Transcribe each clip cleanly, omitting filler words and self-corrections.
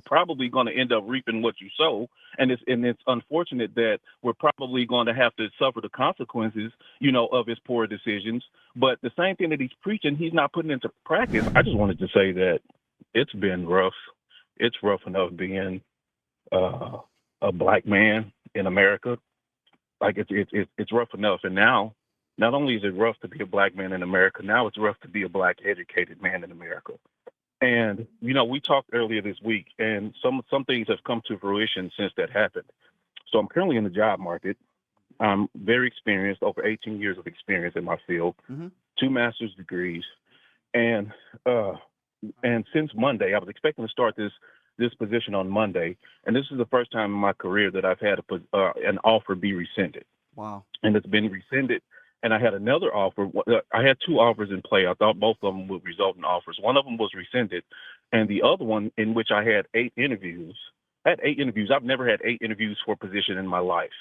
probably going to end up reaping what you sow. And it's unfortunate that we're probably going to have to suffer the consequences, of his poor decisions. But the same thing that he's preaching, he's not putting into practice. I just wanted to say that it's been rough. It's rough enough being a black man in America. Like it's rough enough. And now, not only is it rough to be a black man in America, now it's rough to be a black educated man in America. And, we talked earlier this week, and some things have come to fruition since that happened. So I'm currently in the job market. I'm very experienced, over 18 years of experience in my field, 2 master's degrees. And since Monday, I was expecting to start this position on Monday. And this is the first time in my career that I've had an offer be rescinded. Wow. And it's been rescinded. And I had another offer. I had 2 offers in play. I thought both of them would result in offers. One of them was rescinded. And the other one, in which I had 8 interviews. I've never had 8 interviews for a position in my life.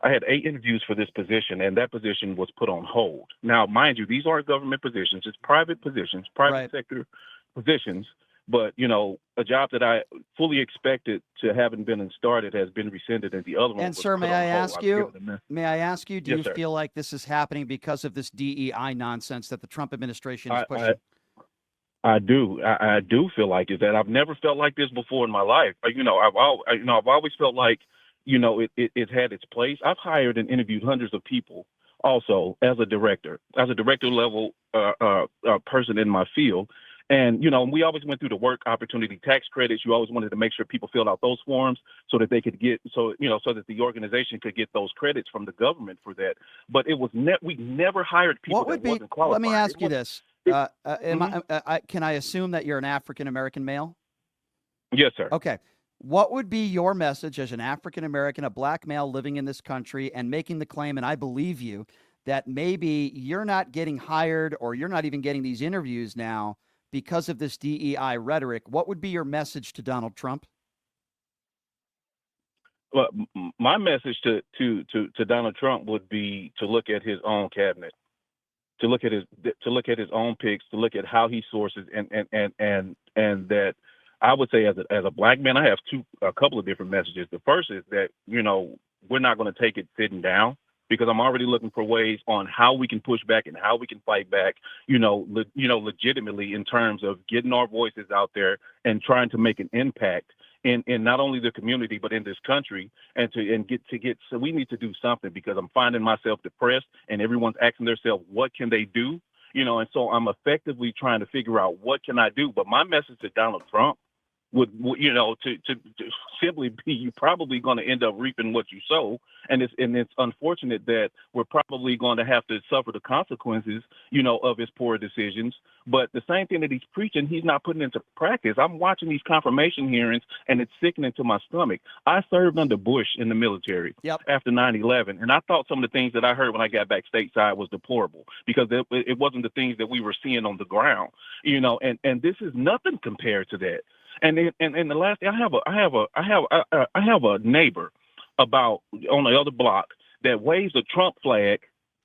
I had 8 interviews for this position, and that position was put on hold. Now, mind you, these aren't government positions. It's private positions, private sector positions. But, a job that I fully expected to having been started has been rescinded, and the other one. And was sir, put may on I hold. ask you, do Yes, you sir. feel like this is happening because of this DEI nonsense that the Trump administration is pushing? I do. I do feel like it. That I've never felt like this before in my life. I've always felt like, it had its place. I've hired and interviewed hundreds of people also as a director level person in my field. And, we always went through the work opportunity tax credits. You always wanted to make sure people filled out those forms so that they could so that the organization could get those credits from the government for that. But it was we never hired people that wasn't qualified. Let me ask you this. Can I assume that you're an African-American male? Yes, sir. Okay. What would be your message as an African-American, a black male living in this country and making the claim, and I believe you, that maybe you're not getting hired or you're not even getting these interviews now because of this DEI rhetoric? What would be your message to Donald Trump? Well, my message to Donald Trump would be to look at his own cabinet, to look at his own picks, to look at how he sources, and that I would say as a black man, I have a couple of different messages. The first is that we're not going to take it sitting down, because I'm already looking for ways on how we can push back and how we can fight back, legitimately, in terms of getting our voices out there and trying to make an impact in not only the community, but in this country, so we need to do something, because I'm finding myself depressed and everyone's asking themselves, what can they do? And so I'm effectively trying to figure out what can I do. But my message to Donald Trump would to simply be, you're probably going to end up reaping what you sow. And it's unfortunate that we're probably going to have to suffer the consequences, of his poor decisions. But the same thing that he's preaching, he's not putting into practice. I'm watching these confirmation hearings, and it's sickening to my stomach. I served under Bush in the military after 9/11, and I thought some of the things that I heard when I got back stateside was deplorable, because it wasn't the things that we were seeing on the ground, and this is nothing compared to that. And the last thing, I have a neighbor about on the other block that waves a Trump flag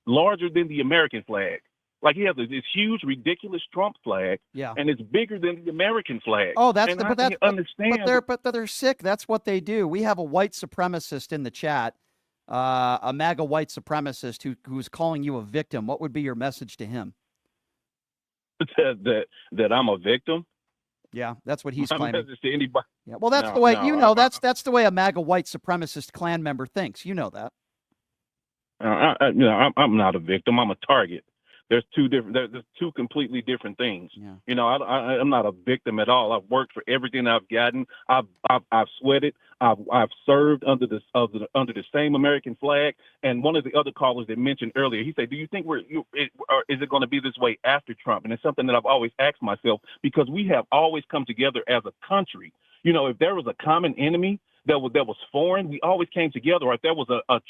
larger than the American flag. Like, he has this huge, ridiculous Trump flag, and it's bigger than the American flag. Oh, understand. But they're sick. That's what they do. We have a white supremacist in the chat, a MAGA white supremacist who's calling you a victim. What would be your message to him? That I'm a victim. Yeah, that's what he's My claiming. message to anybody. Yeah, well, that's the way that's the way a MAGA white supremacist Klan member thinks. You know that. I'm not a victim. I'm a target. There's two completely different things. Yeah. I'm not a victim at all. I've worked for everything I've gotten. I've sweated. I've served under the same American flag. And one of the other callers that mentioned earlier, he said, "Do you think or is it going to be this way after Trump?" And it's something that I've always asked myself, because we have always come together as a country. If there was a common enemy that was foreign, we always came together. Or if there was a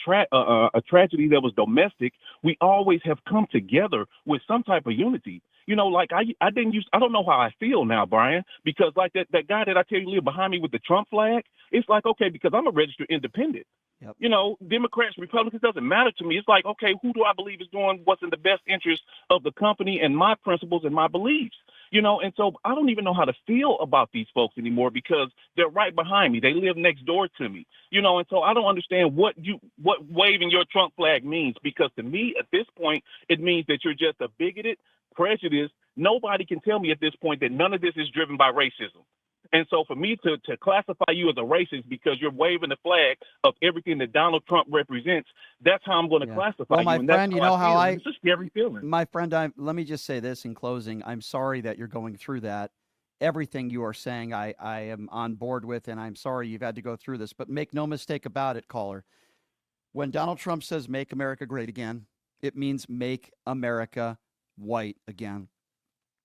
tragedy that was domestic, we always have come together with some type of unity. Like I don't know how I feel now, Brian, because like that guy that I tell you lived behind me with the Trump flag, it's like, okay, because I'm a registered independent. Yep. You know, Democrats, Republicans, doesn't matter to me. It's like, okay, who do I believe is doing what's in the best interest of the company and my principles and my beliefs? You know, and so I don't even know how to feel about these folks anymore because they're right behind me. They live next door to me. You know, and so I don't understand what waving your Trump flag means, because to me at this point it means that you're just a bigoted, prejudiced. Nobody can tell me at this point that none of this is driven by racism. And so for me to classify you as a racist because you're waving the flag of everything that Donald Trump represents, that's how I'm going to classify well, you. my And friend, that's you how know I how feel. I, It's a scary feeling. my friend, let me just say this in closing. I'm sorry that you're going through that. Everything you are saying, I am on board with, and I'm sorry you've had to go through this. But make no mistake about it, caller. When Donald Trump says "Make America Great Again," it means make America white again.